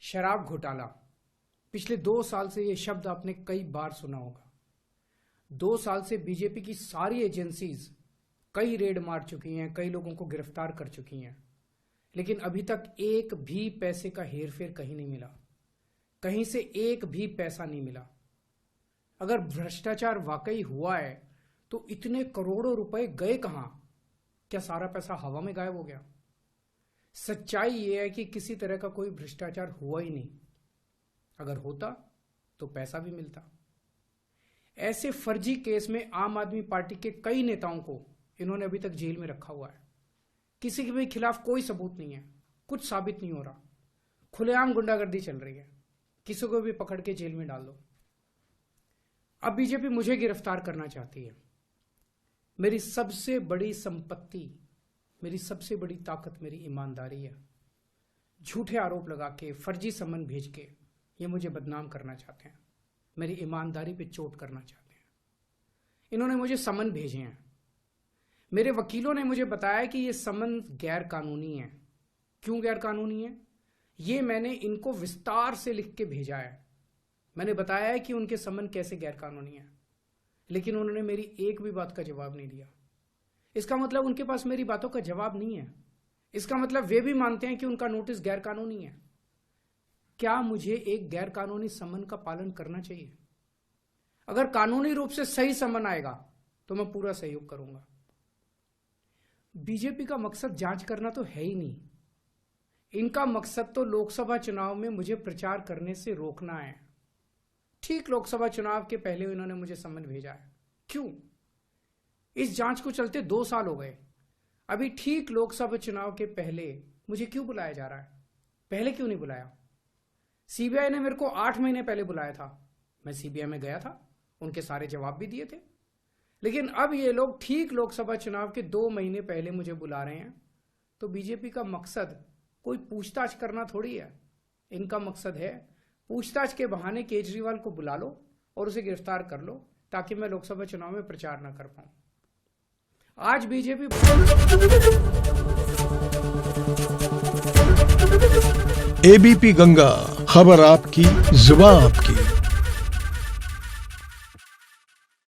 शराब घोटाला। पिछले 2 साल से ये शब्द आपने कई बार सुना होगा। 2 साल से बीजेपी की सारी एजेंसीज कई रेड मार चुकी हैं, कई लोगों को गिरफ्तार कर चुकी हैं, लेकिन अभी तक एक भी पैसे का हेरफेर कहीं नहीं मिला, कहीं से एक भी पैसा नहीं मिला। अगर भ्रष्टाचार वाकई हुआ है तो इतने करोड़ों रुपए गए कहां? क्या सारा पैसा हवा में गायब हो गया? सच्चाई यह है कि किसी तरह का कोई भ्रष्टाचार हुआ ही नहीं। अगर होता तो पैसा भी मिलता। ऐसे फर्जी केस में आम आदमी पार्टी के कई नेताओं को इन्होंने अभी तक जेल में रखा हुआ है। किसी के भी खिलाफ कोई सबूत नहीं है, कुछ साबित नहीं हो रहा, खुलेआम गुंडागर्दी चल रही है, किसी को भी पकड़ के जेल में डाल दो। अब बीजेपी मुझे गिरफ्तार करना चाहती है। मेरी सबसे बड़ी संपत्ति, मेरी सबसे बड़ी ताकत मेरी ईमानदारी है। झूठे आरोप लगा के, फर्जी समन भेज के ये मुझे बदनाम करना चाहते हैं, मेरी ईमानदारी पे चोट करना चाहते हैं। इन्होंने मुझे समन भेजे हैं। मेरे वकीलों ने मुझे बताया कि ये समन गैर कानूनी है। क्यों गैर कानूनी है? ये मैंने इनको विस्तार से लिख के भेजा है। मैंने बताया है कि उनके समन कैसे गैर कानूनी है, लेकिन उन्होंने मेरी एक भी बात का जवाब नहीं दिया। इसका मतलब उनके पास मेरी बातों का जवाब नहीं है। इसका मतलब वे भी मानते हैं कि उनका नोटिस गैर कानूनी है। क्या मुझे एक गैर कानूनी समन का पालन करना चाहिए? अगर कानूनी रूप से सही समन आएगा तो मैं पूरा सहयोग करूंगा। बीजेपी का मकसद जांच करना तो है ही नहीं। इनका मकसद तो लोकसभा चुनाव में मुझे प्रचार करने से रोकना है। ठीक लोकसभा चुनाव के पहले इन्होंने मुझे समन भेजा है। क्यों? इस जांच को चलते 2 साल हो गए। अभी ठीक लोकसभा चुनाव के पहले मुझे क्यों बुलाया जा रहा है? पहले क्यों नहीं बुलाया? सीबीआई ने मेरे को 8 महीने पहले बुलाया था। मैं सीबीआई में गया था, उनके सारे जवाब भी दिए थे। लेकिन अब ये लोग ठीक लोकसभा चुनाव के 2 महीने पहले मुझे बुला रहे हैं। तो बीजेपी का मकसद कोई पूछताछ करना थोड़ी है। इनका मकसद है पूछताछ के बहाने केजरीवाल को बुला लो और उसे गिरफ्तार कर लो, ताकि मैं लोकसभा चुनाव में प्रचार ना कर पाऊं। आज बीजेपी एबीपी गंगा, खबर आपकी, जुबान आपकी।